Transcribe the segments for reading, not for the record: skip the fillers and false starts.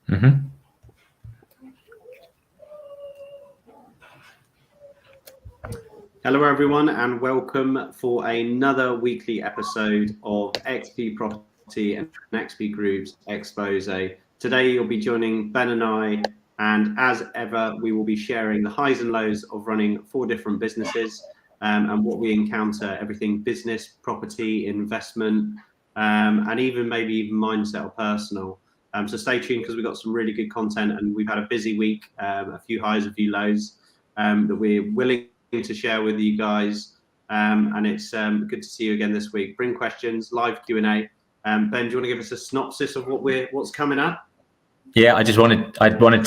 Mm-hmm. Hello everyone and welcome for another weekly episode of XP Property and XP Group's Expose. Today you'll be joining Ben and I, and as ever we will be sharing the highs and lows of running 4 different businesses and what we encounter, everything business, property, investment, and even mindset or personal. So stay tuned because we've got some really good content and we've had a busy week, a few highs, a few lows that we're willing to share with you guys, and it's good to see you again this week. Bring questions, live Q&A. Ben, do you want to give us a synopsis of what's coming up? Yeah, I wanted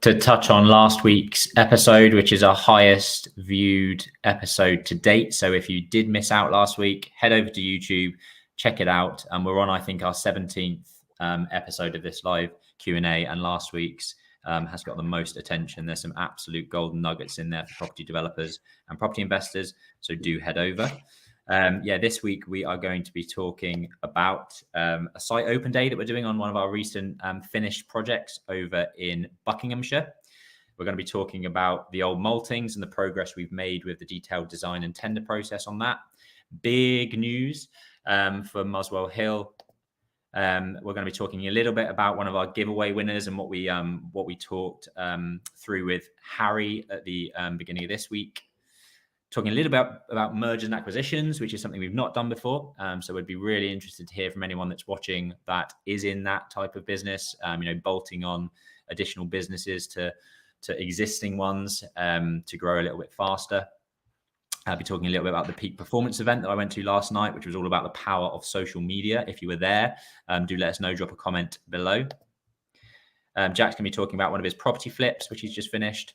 to touch on last week's episode, which is our highest viewed episode to date. So if you did miss out last week, head over to YouTube, check it out. And we're on, I think, our 17th episode of this live Q&A, and last week's has got the most attention. There's some absolute golden nuggets in there for property developers and property investors. So do head over. This week we are going to be talking about a site open day that we're doing on one of our recent finished projects over in Buckinghamshire. We're going to be talking about the old Maltings and the progress we've made with the detailed design and tender process on that. Big news for Muswell Hill. We're going to be talking a little bit about one of our giveaway winners and what we talked through with Harry at the beginning of this week. Talking a little bit about mergers and acquisitions, which is something we've not done before. So we'd be really interested to hear from anyone that's watching that is in that type of business, bolting on additional businesses to existing ones to grow a little bit faster. I'll be talking a little bit about the peak performance event that I went to last night, which was all about the power of social media. If you were there, do let us know, drop a comment below. Jack's going to be talking about one of his property flips, which he's just finished.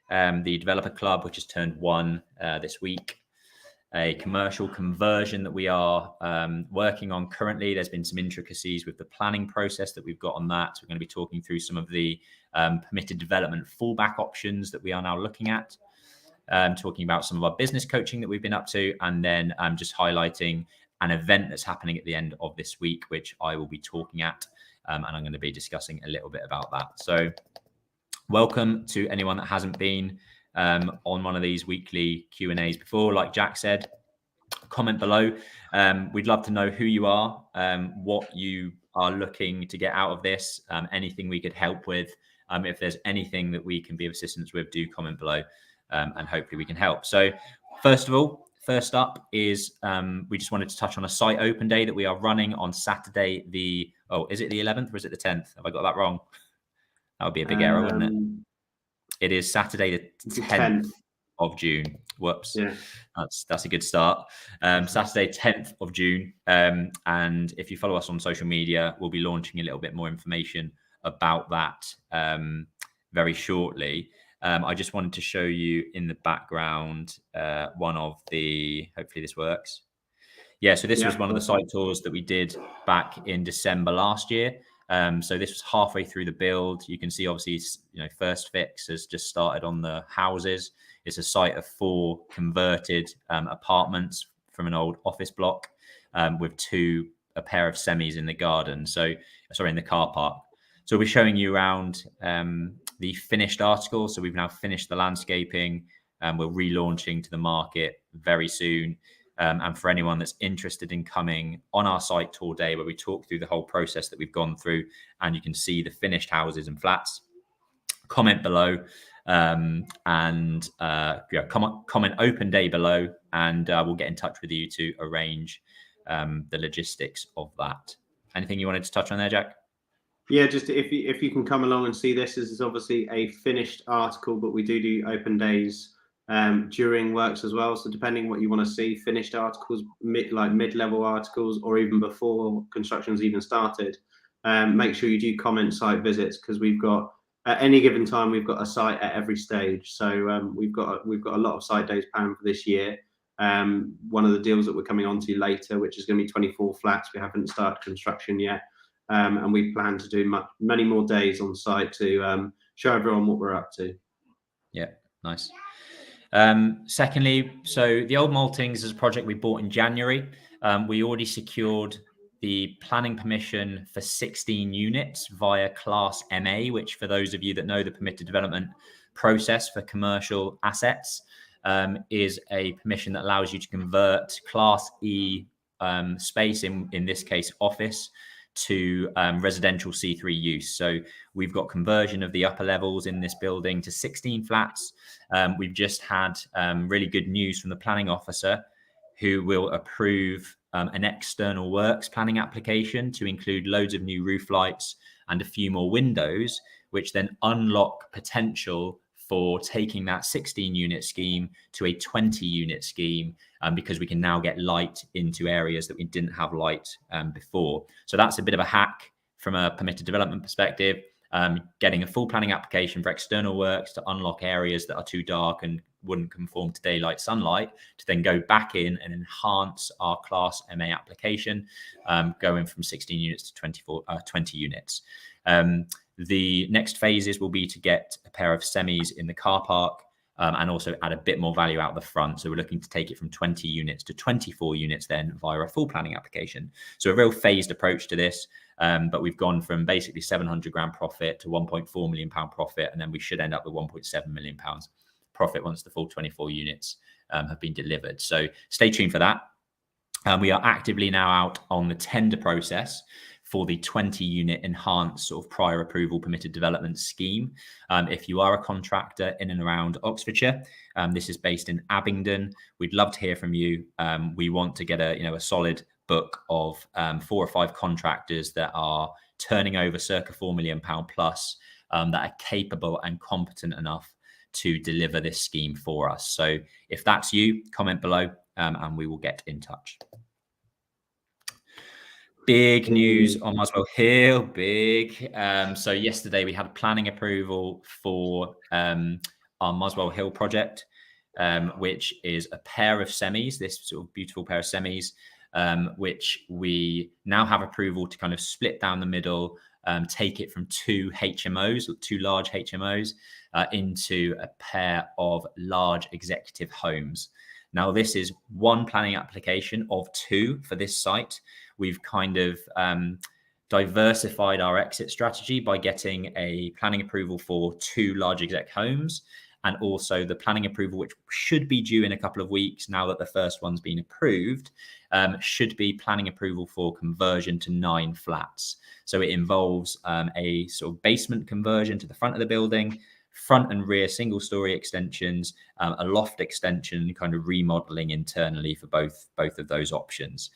The developer club, which has turned 1 this week. A commercial conversion that we are working on currently. There's been some intricacies with the planning process that we've got on that. So we're going to be talking through some of the permitted development fallback options that we are now looking at. Talking about some of our business coaching that we've been up to, and then just highlighting an event that's happening at the end of this week, which I will be talking at, and I'm going to be discussing a little bit about that. So welcome to anyone that hasn't been on one of these weekly Q&As before. Like Jack said, comment below. We'd love to know who you are, what you are looking to get out of this, anything we could help with. If there's anything that we can be of assistance with, do comment below. And hopefully we can help. So first up is we just wanted to touch on a site open day that we are running on Saturday. Is it the 11th or is it the 10th? Have I got that wrong? That would be a big error, wouldn't it? It is Saturday the 10th of June. Whoops. Yeah. That's a good start. Saturday 10th of June. And if you follow us on social media, we'll be launching a little bit more information about that very shortly. I just wanted to show you in the background one of the, hopefully this works. Yeah, so this was one of the site tours that we did back in December last year. So this was halfway through the build. You can see obviously, first fix has just started on the houses. It's a site of 4 converted apartments from an old office block with a pair of semis in the garden. In the car park. So we're showing you around the finished article. So we've now finished the landscaping and we're relaunching to the market very soon. And for anyone that's interested in coming on our site tour day, where we talk through the whole process that we've gone through and you can see the finished houses and flats, comment below comment open day below, and we'll get in touch with you to arrange the logistics of that. Anything you wanted to touch on there, Jack? Yeah, just if you can come along and see this is obviously a finished article, but we do open days during works as well. So depending what you want to see, finished articles, mid-level articles, or even before construction's even started, make sure you do comment site visits, because we've got at any given time we've got a site at every stage. So we've got a lot of site days planned for this year. One of the deals that we're coming on to later, which is going to be 24 flats, we haven't started construction yet. And we plan to do many more days on site to show everyone what we're up to. Yeah, nice. Secondly, so the old Maltings is a project we bought in January. We already secured the planning permission for 16 units via Class MA, which for those of you that know the permitted development process for commercial assets, is a permission that allows you to convert Class E space, in this case office, to residential C3 use. So we've got conversion of the upper levels in this building to 16 flats. We've just had really good news from the planning officer, who will approve an external works planning application to include loads of new roof lights and a few more windows, which then unlock potential for taking that 16 unit scheme to a 20 unit scheme, because we can now get light into areas that we didn't have light before. So that's a bit of a hack from a permitted development perspective, getting a full planning application for external works to unlock areas that are too dark and wouldn't conform to daylight sunlight, to then go back in and enhance our Class MA application, going from 16 units to 20 units. The next phases will be to get a pair of semis in the car park, and also add a bit more value out the front. So we're looking to take it from 20 units to 24 units then via a full planning application. So a real phased approach to this, but we've gone from basically 700 grand profit to 1.4 million pound profit, and then we should end up with 1.7 million pounds profit once the full 24 units have been delivered. So stay tuned for that. We are actively now out on the tender process for the 20 unit enhanced sort of prior approval permitted development scheme. If you are a contractor in and around Oxfordshire, this is based in Abingdon, we'd love to hear from you. We want to get a solid book of 4 or 5 contractors that are turning over circa £4 million plus, that are capable and competent enough to deliver this scheme for us. So if that's you, comment below, and we will get in touch. Big news on Muswell Hill, big. So yesterday we had planning approval for our Muswell Hill project, which is a pair of semis, this sort of beautiful pair of semis, which we now have approval to kind of split down the middle, take it from 2 HMOs, 2 large HMOs, into a pair of large executive homes. Now, this is one planning application of 2 for this site. We've kind of diversified our exit strategy by getting a planning approval for 2 large exec homes, and also the planning approval, which should be due in a couple of weeks now that the first one's been approved, should be planning approval for conversion to 9 flats. So it involves a sort of basement conversion to the front of the building, front and rear single story extensions, a loft extension, kind of remodeling internally for both of those options.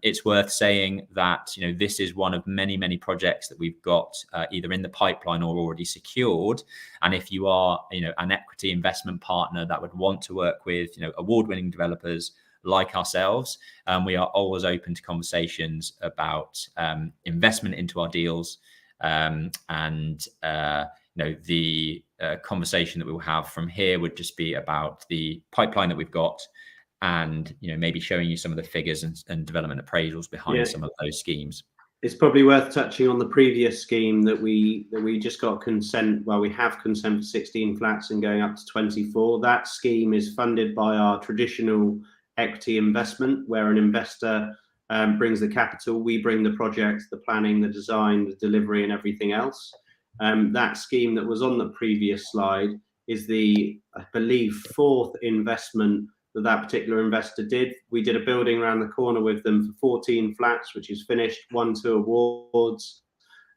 It's worth saying that this is one of many projects that we've got either in the pipeline or already secured. And if you are an equity investment partner that would want to work with award-winning developers like ourselves, we are always open to conversations about investment into our deals, the conversation that we will have from here would just be about the pipeline that we've got, and maybe showing you some of the figures and development appraisals behind some of those schemes. It's probably worth touching on the previous scheme that we just got consent. Well, we have consent for 16 flats and going up to 24. That scheme is funded by our traditional equity investment, where an investor brings the capital, we bring the project, the planning, the design, the delivery, and everything else. That scheme that was on the previous slide is the, I believe, 4th investment that particular investor did. We did a building around the corner with them for 14 flats, which is finished, won 2 awards,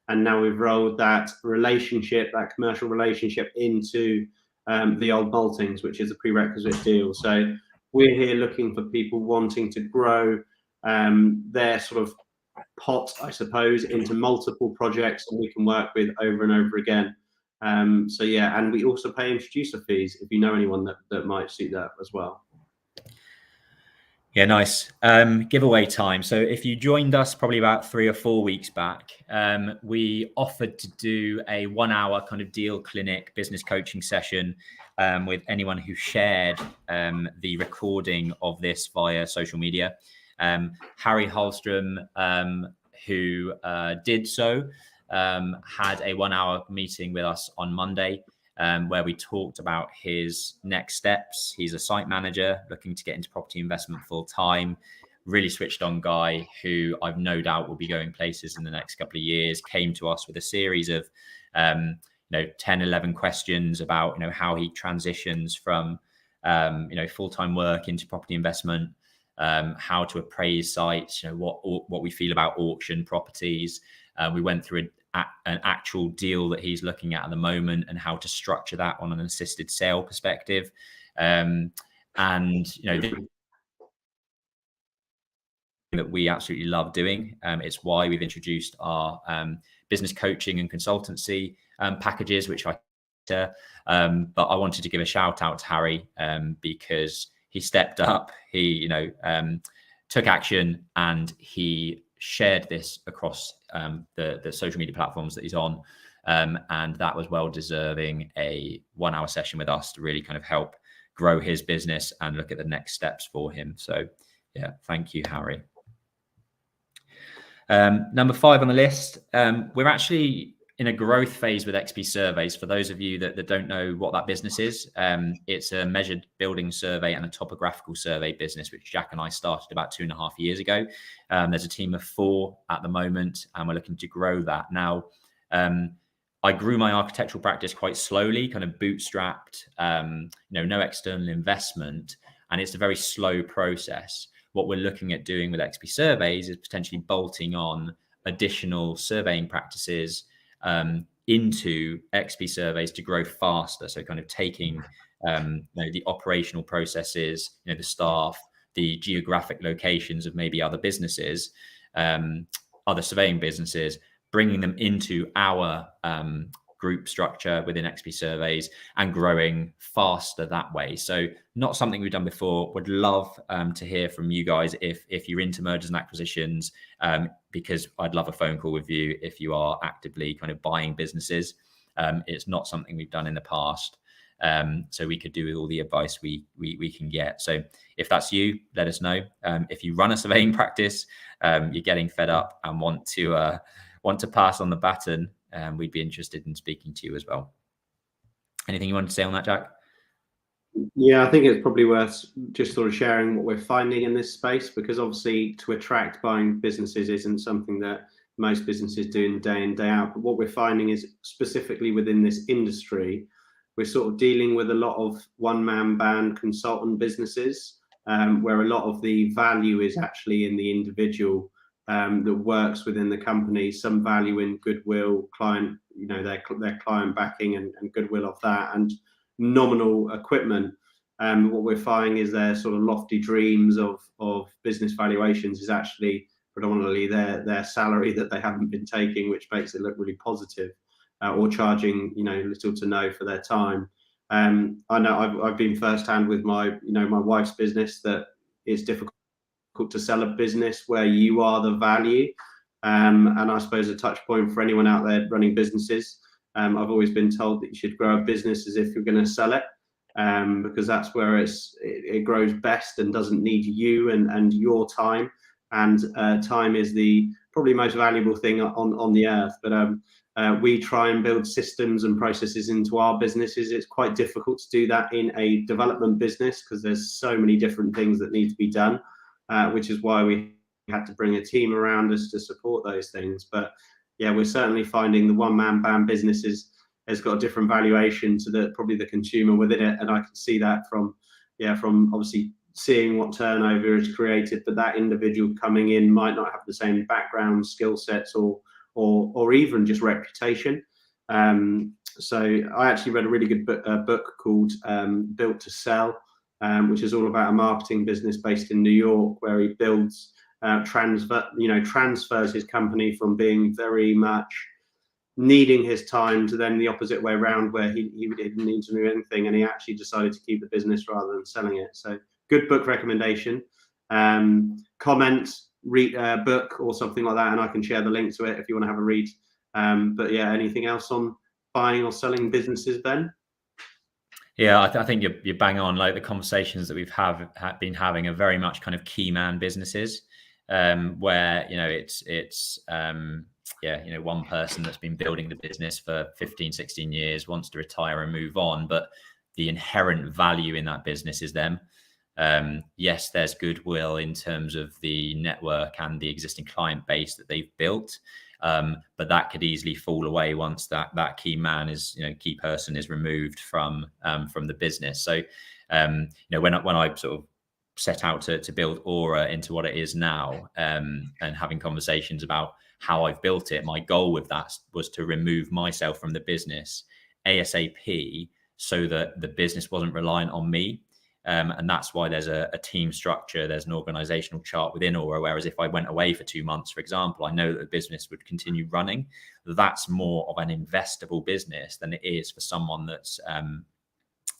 and now we've rolled that relationship, that commercial relationship, into the old Maltings, which is a prerequisite deal. So we're here looking for people wanting to grow their sort of pot, I suppose, into multiple projects that we can work with over and over again. So yeah, and we also pay introducer fees if you know anyone that might suit that as well. Yeah, nice. Giveaway time. So if you joined us probably about 3 or 4 weeks back, we offered to do a 1-hour kind of deal clinic business coaching session with anyone who shared the recording of this via social media. Harry Hulstrom, who did so, had a 1-hour meeting with us on Monday, where we talked about his next steps. He's a site manager looking to get into property investment full time. really switched on guy who I've no doubt will be going places in the next couple of years, came to us with a series of 10, 11 questions about how he transitions from full-time work into property investment, how to appraise sites, what we feel about auction properties. We went through an actual deal that he's looking at the moment and how to structure that on an assisted sale perspective. That we absolutely love doing. It's why we've introduced our business coaching and consultancy packages, which but I wanted to give a shout out to Harry because he stepped up, he took action, and he shared this across the social media platforms that he's on, and that was well deserving a 1 hour session with us to really kind of help grow his business and look at the next steps for him. So yeah, thank you, Harry. Number 5 on the list, we're actually in a growth phase with XP Surveys. For those of you that don't know what that business is, it's a measured building survey and a topographical survey business, which Jack and I started about 2.5 years ago. There's a team of 4 at the moment, and we're looking to grow that. Now, I grew my architectural practice quite slowly, kind of bootstrapped, no external investment, and it's a very slow process. What we're looking at doing with XP Surveys is potentially bolting on additional surveying practices into XP Surveys to grow faster. So kind of taking the operational processes, the staff, the geographic locations of maybe other businesses, other surveying businesses, bringing them into our group structure within XP Surveys and growing faster that way. So not something we've done before. Would love to hear from you guys if you're into mergers and acquisitions, because I'd love a phone call with you if you are actively kind of buying businesses. It's not something we've done in the past. So we could do with all the advice we can get. So if that's you, let us know. If you run a surveying practice, you're getting fed up and want to pass on the baton, we'd be interested in speaking to you as well. Anything you want to say on that, Jack? Yeah, I think it's probably worth just sort of sharing what we're finding in this space, because obviously to attract buying businesses isn't something that most businesses do day in, day out. But what we're finding is specifically within this industry, we're sort of dealing with a lot of one-man band consultant businesses, where a lot of the value is actually in the individual that works within the company. Some value in goodwill, client, their client backing and goodwill of that, and nominal equipment. What we're finding is their sort of lofty dreams of business valuations is actually predominantly their salary that they haven't been taking, which makes it look really positive, or charging little to no for their time. I know I've been firsthand with my my wife's business that it's difficult to sell a business where you are the value. And I suppose a touch point for anyone out there running businesses, I've always been told that you should grow a business as if you're going to sell it, because that's where it grows best and doesn't need you and your time. And time is the probably most valuable thing on the earth. But we try and build systems and processes into our businesses. It's quite difficult to do that in a development business because there's so many different things that need to be done, which is why we had to bring a team around us to support those things. But yeah, we're certainly finding the one-man band businesses has got a different valuation to probably the consumer within it, and I can see that from obviously seeing what turnover is created, but that individual coming in might not have the same background, skill sets, or even just reputation. So I actually read a really good book called Built to Sell, which is all about a marketing business based in New York, where he builds transfers his company from being very much needing his time to then the opposite way around, where he didn't need to do anything, and he actually decided to keep the business rather than selling it. So good book recommendation. Comment, read a book or something like that, and I can share the link to it if you want to have a read. But yeah, anything else on buying or selling businesses, Ben? Yeah, I think you're bang on. Like the conversations that we've been having are very much kind of key man businesses, where it's one person that's been building the business for 15, 16 years, wants to retire and move on, but the inherent value in that business is them. Yes, there's goodwill in terms of the network and the existing client base that they've built. But that could easily fall away once that key man is, key person is removed from the business. So, when I sort of set out to build Aura into what it is now, and having conversations about how I've built it, my goal with that was to remove myself from the business ASAP so that the business wasn't reliant on me. And that's why there's a team structure, there's an organizational chart within Aura. Whereas if I went away for 2 months, for example, I know that the business would continue running. That's more of an investable business than it is for someone that's,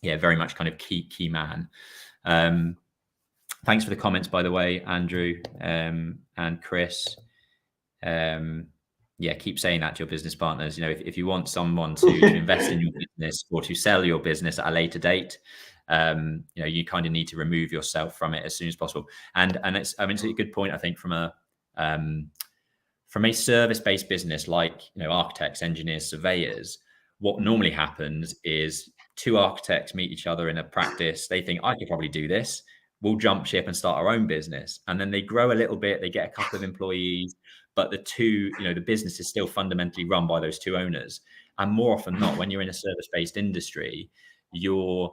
very much kind of key man. Thanks for the comments, by the way, Andrew and Chris. Keep saying that to your business partners. If you want someone to invest in your business or to sell your business at a later date, you kind of need to remove yourself from it as soon as possible. And it's a good point, I think, from a service-based business like architects, engineers, surveyors. What normally happens is 2 architects meet each other in a practice. They think, I could probably do this. We'll jump ship and start our own business. And then they grow a little bit. They get a couple of employees, but the business is still fundamentally run by those 2 owners. And more often than not, when you're in a service-based industry, your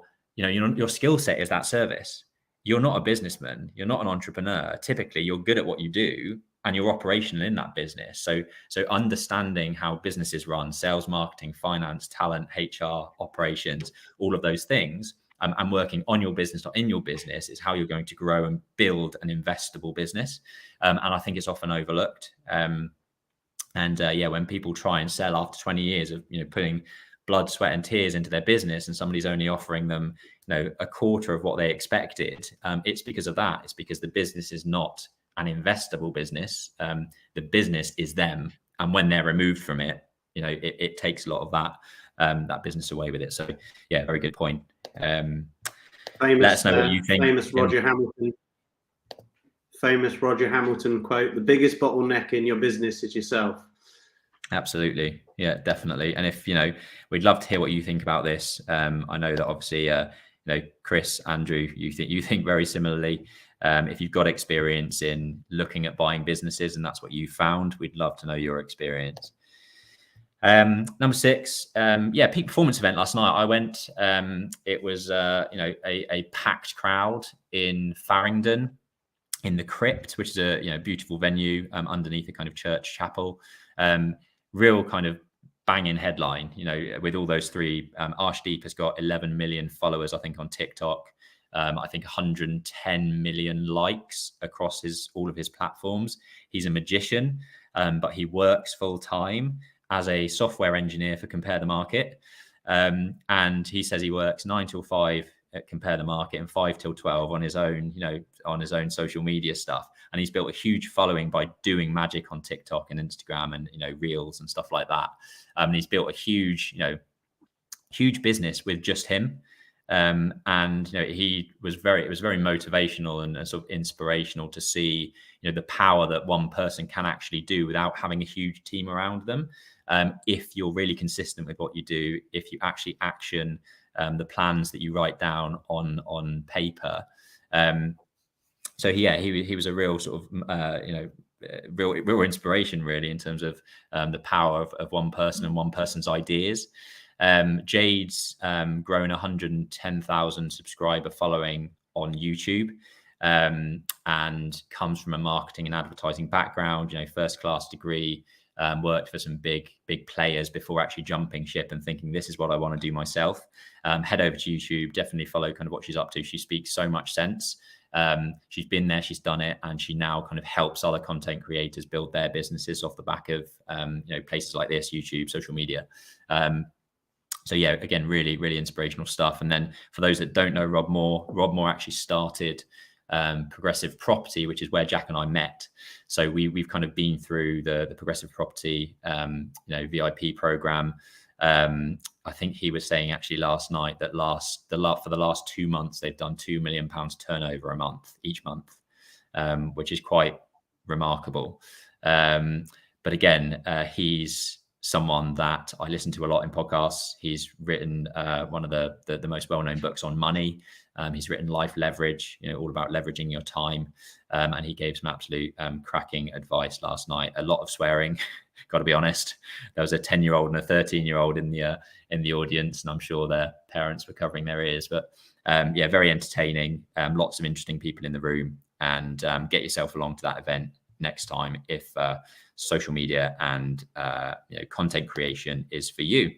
skill set is that service. You're not a businessman. You're not an entrepreneur. Typically, you're good at what you do and you're operational in that business. So understanding how businesses run, sales, marketing, finance, talent, HR, operations, all of those things, and working on your business, not in your business, is how you're going to grow and build an investable business. And I think it's often overlooked. When people try and sell after 20 years of putting blood, sweat, and tears into their business, and somebody's only offering them a quarter of what they expected, it's because of that. It's because the business is not an investable business. The business is them, and when they're removed from it, it takes a lot of that business away with it. So very good point. Let us know what you think. Famous Roger Hamilton quote: "The biggest bottleneck in your business is yourself." Absolutely. Yeah, definitely. And if, we'd love to hear what you think about this. I know that obviously, Chris, Andrew, you think very similarly. If you've got experience in looking at buying businesses and that's what you found, we'd love to know your experience. Number 6, peak performance event last night. I went, it was, a packed crowd in Farringdon in the Crypt, which is a, beautiful venue underneath a kind of church chapel. Real kind of banging headline, with all those 3. Arshdeep has got 11 million followers, I think, on TikTok. I think 110 million likes across all of his platforms. He's a magician, but he works full time as a software engineer for Compare the Market. And he says he works 9 till 5 at Compare the Market and 5 till 12 on his own, on his own social media stuff. And he's built a huge following by doing magic on TikTok and Instagram and, Reels and stuff like that. And he's built a huge business with just him. And it was very motivational and sort of inspirational to see the power that one person can actually do without having a huge team around them. If you're really consistent with what you do, if you actually action the plans that you write down on paper. He was a real sort of real inspiration, really, in terms of the power of one person and one person's ideas. Jade's grown 110,000 subscriber following on YouTube, and comes from a marketing and advertising background, first class degree, worked for some big players before actually jumping ship and thinking, this is what I want to do myself. Head over to YouTube, definitely follow kind of what she's up to. She speaks so much sense. She's been there, she's done it, and she now kind of helps other content creators build their businesses off the back of places like this, YouTube, social media. Again, really, really inspirational stuff. And then for those that don't know Rob Moore actually started Progressive Property, which is where Jack and I met. So we've kind of been through the Progressive Property VIP program. I think he was saying actually last night that for the last 2 months they've done £2 million turnover each month, which is quite remarkable. But again, he's someone that I listen to a lot in podcasts. He's written one of the most well-known books on money. He's written Life Leverage, all about leveraging your time. And he gave some absolute cracking advice last night. A lot of swearing, got to be honest. There was a 10-year-old and a 13-year-old in the audience, and I'm sure their parents were covering their ears. But yeah, very entertaining. Lots of interesting people in the room, and get yourself along to that event next time if social media and content creation is for you.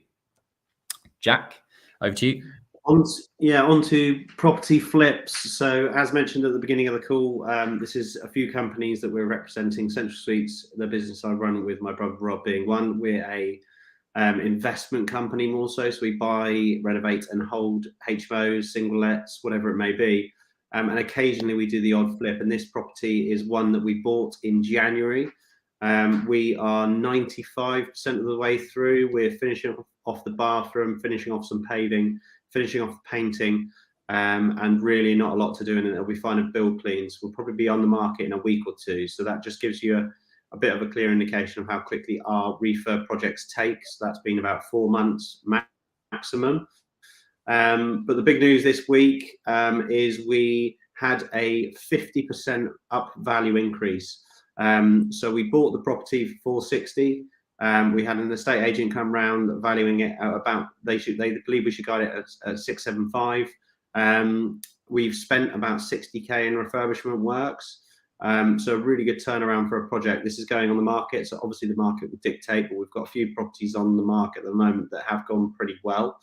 Jack, over to you. On to property flips. So as mentioned at the beginning of the call, this is a few companies that we're representing. Central Suites, the business I run with my brother Rob being one. We're a investment company more so we buy, renovate and hold HMOs, single lets, whatever it may be. And occasionally we do the odd flip, and this property is one that we bought in January. We are 95% of the way through. We're finishing off the bathroom, finishing off some paving, finishing off painting, and really not a lot to do in it. It'll be fine and build cleans. We'll probably be on the market in a week or two. So that just gives you a bit of a clear indication of how quickly our refurb projects take. So that's been about 4 months maximum. But the big news this week is we had a 50% up value increase. So we bought the property for 460. We had an estate agent come round valuing it at about, they believe we should guide it at 675. We've spent about 60k in refurbishment works. So a really good turnaround for a project. This is going on the market, so obviously the market will dictate, but we've got a few properties on the market at the moment that have gone pretty well.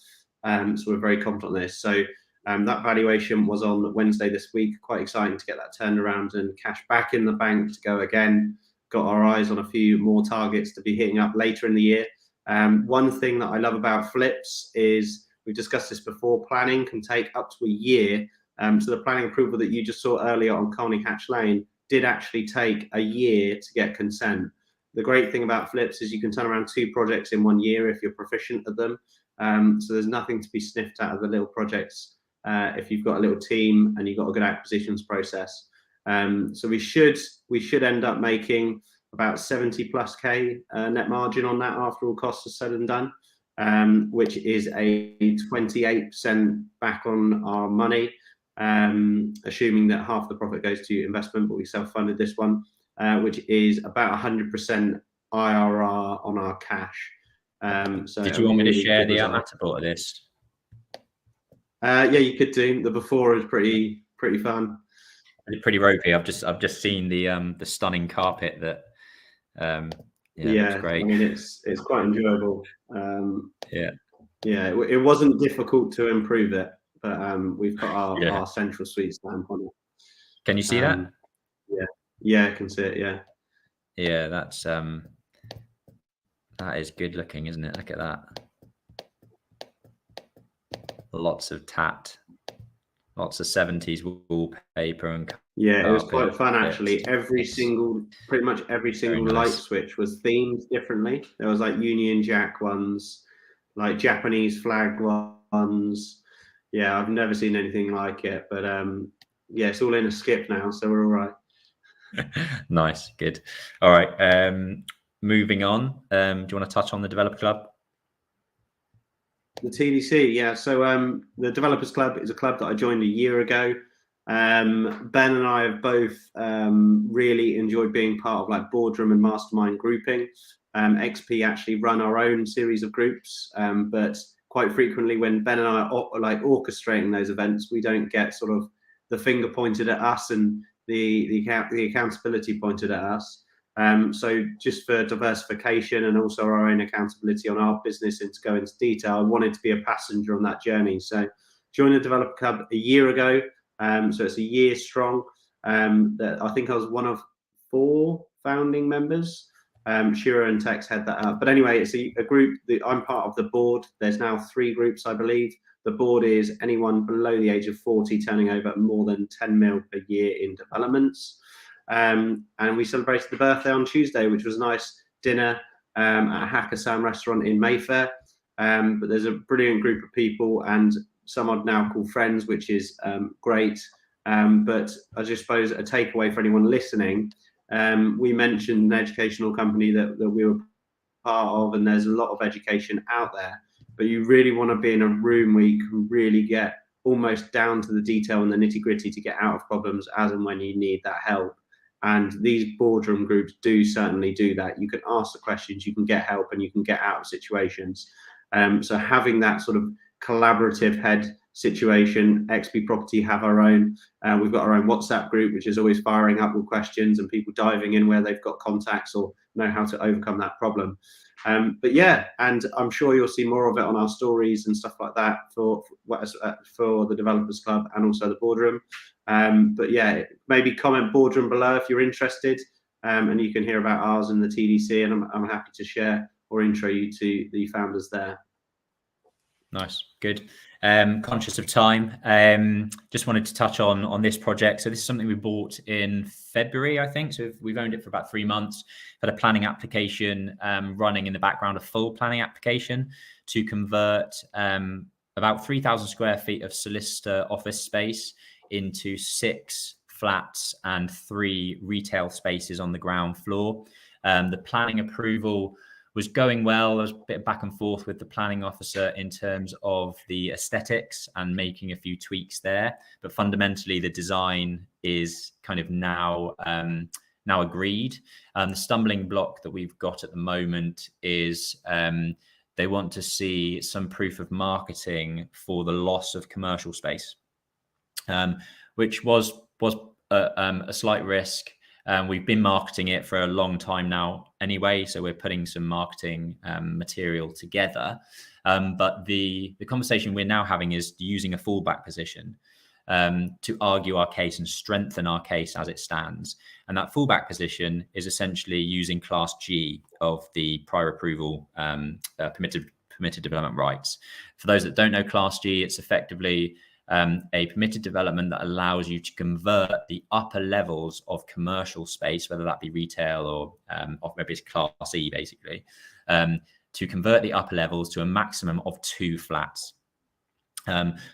So we're very confident on this. So that valuation was on Wednesday this week. Quite exciting to get that turned around and cash back in the bank to go again. Got our eyes on a few more targets to be hitting up later in the year. One thing that I love about flips is, we've discussed this before, planning can take up to a year. So the planning approval that you just saw earlier on Colney Hatch Lane did actually take a year to get consent. The great thing about flips is you can turn around 2 projects in 1 year if you're proficient at them. So there's nothing to be sniffed out of the little projects if you've got a little team and you've got a good acquisitions process. So we should end up making about 70 plus K net margin on that after all costs are said and done, which is a 28% back on our money, assuming that half the profit goes to investment, but we self-funded this one, which is about 100% IRR on our cash. So did you want me to share the Matterport of this? Yeah, you could do. The before is pretty fun. Pretty ropey. I've just seen the stunning carpet that looks great. I mean, it's quite enjoyable. Yeah, it wasn't difficult to improve it, but we've got our central suite stamp on it. Can you see that? Yeah, I can see it. Yeah, that's that is good looking, isn't it? Look at that. Lots of tat, lots of 70s wallpaper and it was quite fun actually. Pretty much every single light switch was themed differently. There was like Union Jack ones, like Japanese flag ones. Yeah, I've never seen anything like it, but it's all in a skip now, so we're all right. Nice, good. All right, moving on. Do you want to touch on the Developer Club? The TDC, yeah. So the Developers Club is a club that I joined a year ago. Ben and I have both really enjoyed being part of like boardroom and mastermind grouping. XP actually run our own series of groups, but quite frequently when Ben and I are like orchestrating those events, we don't get sort of the finger pointed at us and the accountability pointed at us. So just for diversification and also our own accountability on our business and to go into detail, I wanted to be a passenger on that journey. So joined the Developer Club a year ago. So it's a year strong. I think I was one of 4 founding members. Shira and Tex head that up. But anyway, it's a group that I'm part of the board. There's now 3 groups, I believe. The board is anyone below the age of 40 turning over more than 10 mil per year in developments. And we celebrated the birthday on Tuesday, which was a nice dinner at a Hakkasan restaurant in Mayfair. But there's a brilliant group of people and some I'd now call friends, which is great. But I just suppose a takeaway for anyone listening, we mentioned an educational company that we were part of, and there's a lot of education out there, but you really want to be in a room where you can really get almost down to the detail and the nitty-gritty to get out of problems as and when you need that help. And these boardroom groups do certainly do that. You can ask the questions, you can get help, and you can get out of situations. So having that sort of collaborative head situation, XP Property have our own. We've got our own WhatsApp group, which is always firing up with questions and people diving in where they've got contacts or know how to overcome that problem. But yeah, and I'm sure you'll see more of it on our stories and stuff like that for the Developers Club and also the boardroom. But yeah, maybe comment boardroom below if you're interested, and you can hear about ours in the TDC, and I'm happy to share or intro you to the founders there. Nice, good. Conscious of time, just wanted to touch on this project. So this is something we bought in February, I think. So we've owned it for about 3 months. Had a planning application running in the background, a full planning application to convert about 3,000 square feet of solicitor office space into 6 flats and 3 retail spaces on the ground floor. The planning approval was going well. There was a bit of back and forth with the planning officer in terms of the aesthetics and making a few tweaks there. But fundamentally, the design is kind of now agreed. The stumbling block that we've got at the moment is they want to see some proof of marketing for the loss of commercial space, which was a slight risk. We've been marketing it for a long time now anyway, so we're putting some marketing material together. But the conversation we're now having is using a fallback position to argue our case and strengthen our case as it stands. And that fallback position is essentially using Class G of the prior approval permitted development rights. For those that don't know Class G, it's effectively a permitted development that allows you to convert the upper levels of commercial space, whether that be retail or maybe it's Class E basically, to convert the upper levels to a maximum of 2 flats.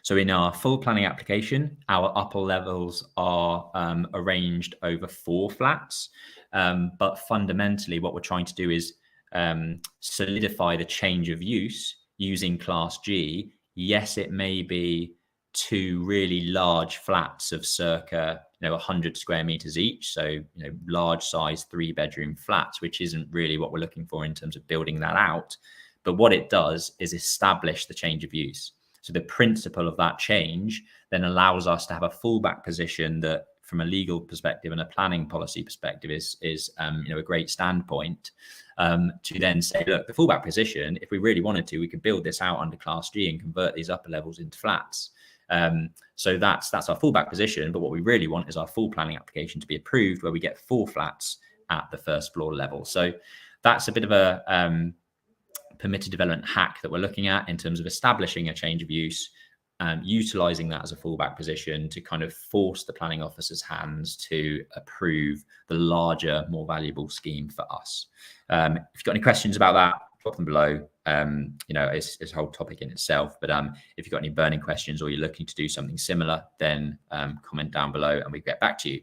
So in our full planning application, our upper levels are arranged over 4 flats. But fundamentally, what we're trying to do is solidify the change of use using Class G. Yes, it may be 2 really large flats of circa 100 square meters each, so large size 3-bedroom flats, which isn't really what we're looking for in terms of building that out. But what it does is establish the change of use. So the principle of that change then allows us to have a fallback position that, from a legal perspective and a planning policy perspective, is a great standpoint to then say, look, the fallback position, if we really wanted to, we could build this out under Class G and convert these upper levels into flats. So that's our fallback position. But what we really want is our full planning application to be approved, where we get 4 flats at the first floor level. So that's a bit of a permitted development hack that we're looking at in terms of establishing a change of use, utilizing that as a fallback position to kind of force the planning officer's hands to approve the larger, more valuable scheme for us. If you've got any questions about that, drop them below. It's a whole topic in itself, but if you've got any burning questions or you're looking to do something similar, then comment down below and we get back to you.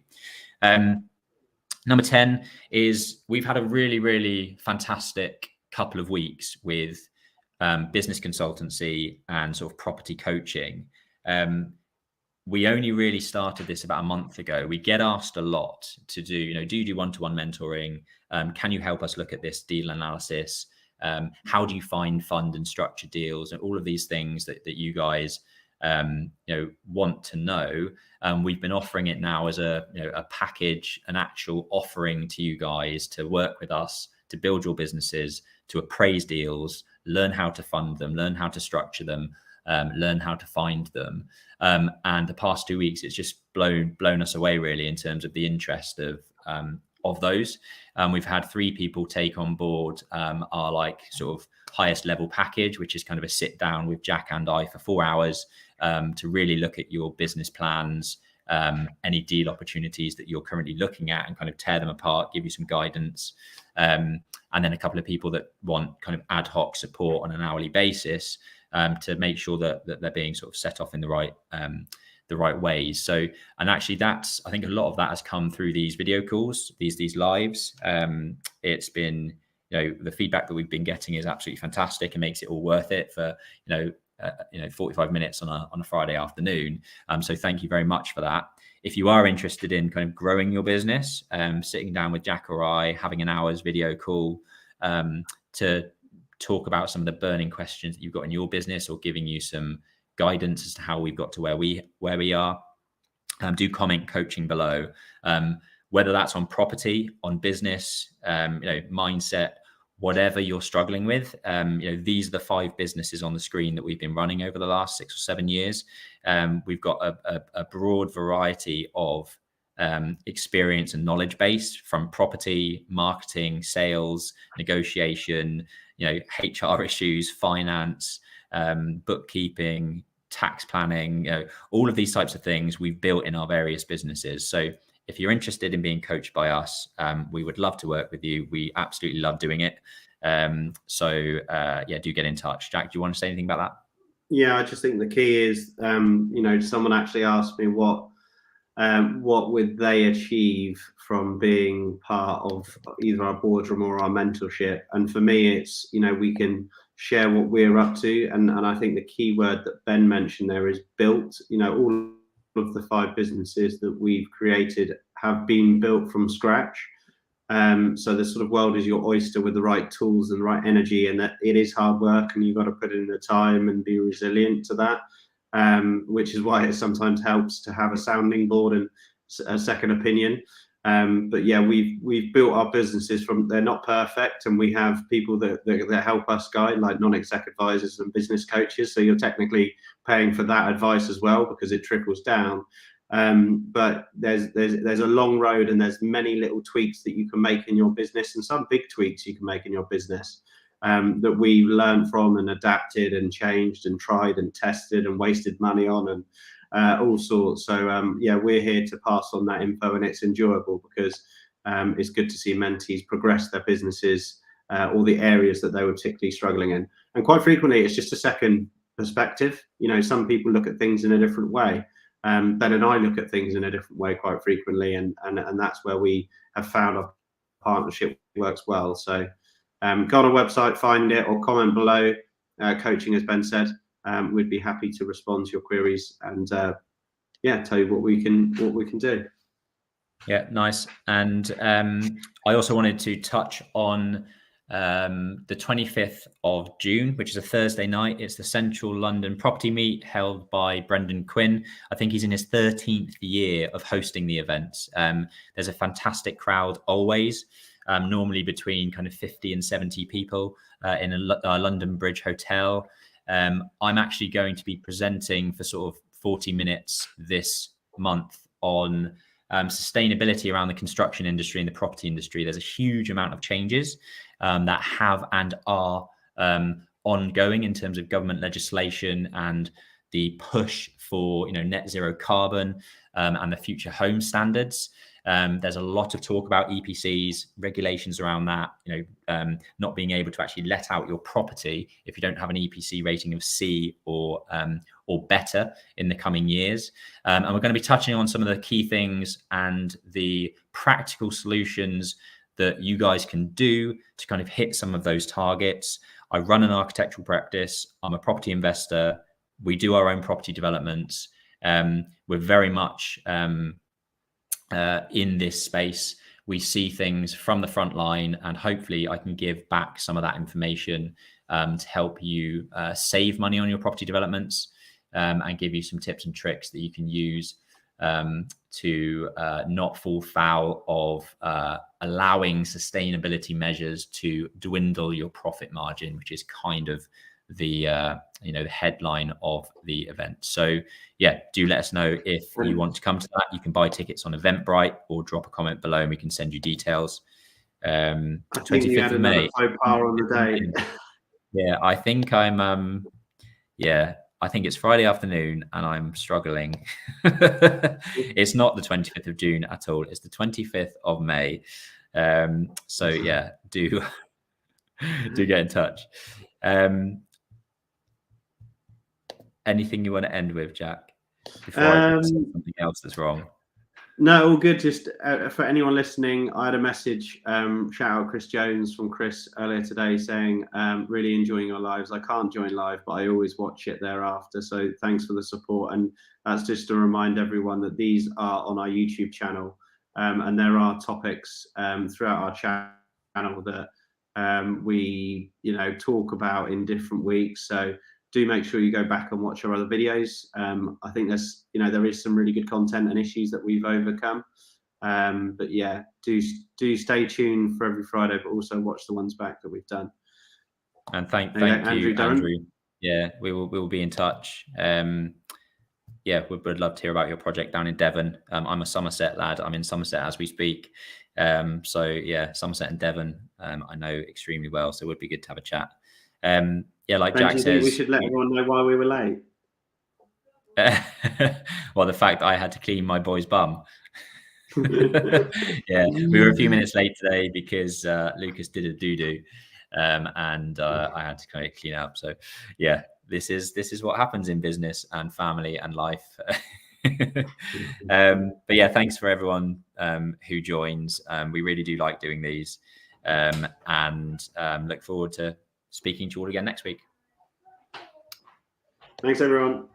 Number 10 is we've had a really, really fantastic couple of weeks with business consultancy and sort of property coaching. We only really started this about a month ago. We get asked a lot to do, do you do one-to-one mentoring? Can you help us look at this deal analysis? How do you find fund and structure deals, and all of these things that you guys want to know? We've been offering it now as a package, an actual offering to you guys to work with us to build your businesses, to appraise deals, learn how to fund them, learn how to structure them, learn how to find them. And the past 2 weeks, it's just blown us away really in terms of the interest of those. We've had 3 people take on board our sort of highest level package, which is kind of a sit down with Jack and I for 4 hours to really look at your business plans, any deal opportunities that you're currently looking at, and kind of tear them apart, give you some guidance. And then a couple of people that want kind of ad hoc support on an hourly basis to make sure that they're being sort of set off in the right ways. So, and actually I think a lot of that has come through these video calls, these lives. It's been the feedback that we've been getting is absolutely fantastic and makes it all worth it for 45 minutes on a Friday afternoon. So thank you very much for that. If you are interested in kind of growing your business, sitting down with Jack or I, having an hour's video call to talk about some of the burning questions that you've got in your business, or giving you some guidance as to how we've got to where we are, do comment coaching below. Whether that's on property, on business, mindset, whatever you're struggling with, these are the 5 businesses on the screen that we've been running over the last 6 or 7 years. We've got a broad variety of experience and knowledge base, from property, marketing, sales, negotiation, HR issues, finance, bookkeeping, tax planning, all of these types of things we've built in our various businesses. So if you're interested in being coached by us, we would love to work with you. We absolutely love doing it. Do get in touch. Jack, do you want to say anything about that? Yeah, I just think the key is, someone actually asked me what would they achieve from being part of either our boardroom or our mentorship. And for me, it's, we can share what we're up to. And I think the key word that Ben mentioned there is built. All of the 5 businesses that we've created have been built from scratch. So the sort of world is your oyster with the right tools and the right energy, and that it is hard work, and you've got to put in the time and be resilient to that. Which is why it sometimes helps to have a sounding board and a second opinion. But yeah, we've built our businesses from, they're not perfect, and we have people that help us guide, like non-exec advisors and business coaches. So you're technically paying for that advice as well, because it trickles down. But there's a long road, and there's many little tweaks that you can make in your business, and some big tweaks you can make in your business. That we learned from and adapted and changed and tried and tested and wasted money on, and all sorts. So we're here to pass on that info, and it's enjoyable because it's good to see mentees progress their businesses, or the areas that they were particularly struggling in. And quite frequently, it's just a second perspective. Some people look at things in a different way. Ben and I look at things in a different way quite frequently, and that's where we have found our partnership works well. So go on our website, find it, or comment below. Coaching, as Ben said, we'd be happy to respond to your queries and tell you what we can do. Yeah, nice. And I also wanted to touch on the 25th of June, which is a Thursday night. It's the Central London Property Meet, held by Brendan Quinn. I think he's in his 13th year of hosting the events. There's a fantastic crowd always. Normally between kind of 50 and 70 people in a London Bridge hotel. I'm actually going to be presenting for sort of 40 minutes this month on sustainability around the construction industry and the property industry. There's a huge amount of changes that have and are ongoing in terms of government legislation and the push for net zero carbon and the future home standards. There's a lot of talk about EPCs, regulations around that, not being able to actually let out your property if you don't have an EPC rating of C or better in the coming years. And we're going to be touching on some of the key things and the practical solutions that you guys can do to kind of hit some of those targets. I run an architectural practice. I'm a property investor. We do our own property developments. We're very much in this space. We see things from the front line, and hopefully I can give back some of that information to help you save money on your property developments, and give you some tips and tricks that you can use to not fall foul of allowing sustainability measures to dwindle your profit margin, which is kind of the the headline of the event. So yeah, do let us know if you want to come to that. You can buy tickets on Eventbrite or drop a comment below and we can send you details. I think you had another faux pas on the day. Yeah, I think I'm I think it's Friday afternoon and I'm struggling. It's not the 25th of June at all. It's the 25th of May. So yeah, do get in touch. Anything you want to end with, Jack, before I say something else that's wrong? No, all good. Just for anyone listening, I had a message, shout out Chris Jones from Chris earlier today saying, really enjoying your lives. I can't join live, but I always watch it thereafter. So thanks for the support. And that's just to remind everyone that these are on our YouTube channel. And there are topics throughout our channel that we, talk about in different weeks. So do make sure you go back and watch our other videos. I think there is some really good content and issues that we've overcome. But yeah, do stay tuned for every Friday, but also watch the ones back that we've done. And thank you, Andrew. Yeah, we will be in touch. Yeah, we'd love to hear about your project down in Devon. I'm a Somerset lad. I'm in Somerset as we speak. So yeah, Somerset and Devon, I know extremely well. So it would be good to have a chat. Yeah, like Jack says, we should let everyone know why we were late. Well, the fact I had to clean my boy's bum. Yeah, we were a few minutes late today because Lucas did a doo-doo, and I had to kind of clean up. So yeah, this is what happens in business and family and life. But yeah, thanks for everyone who joins. We really do like doing these, and look forward to speaking to you all again next week. Thanks, everyone.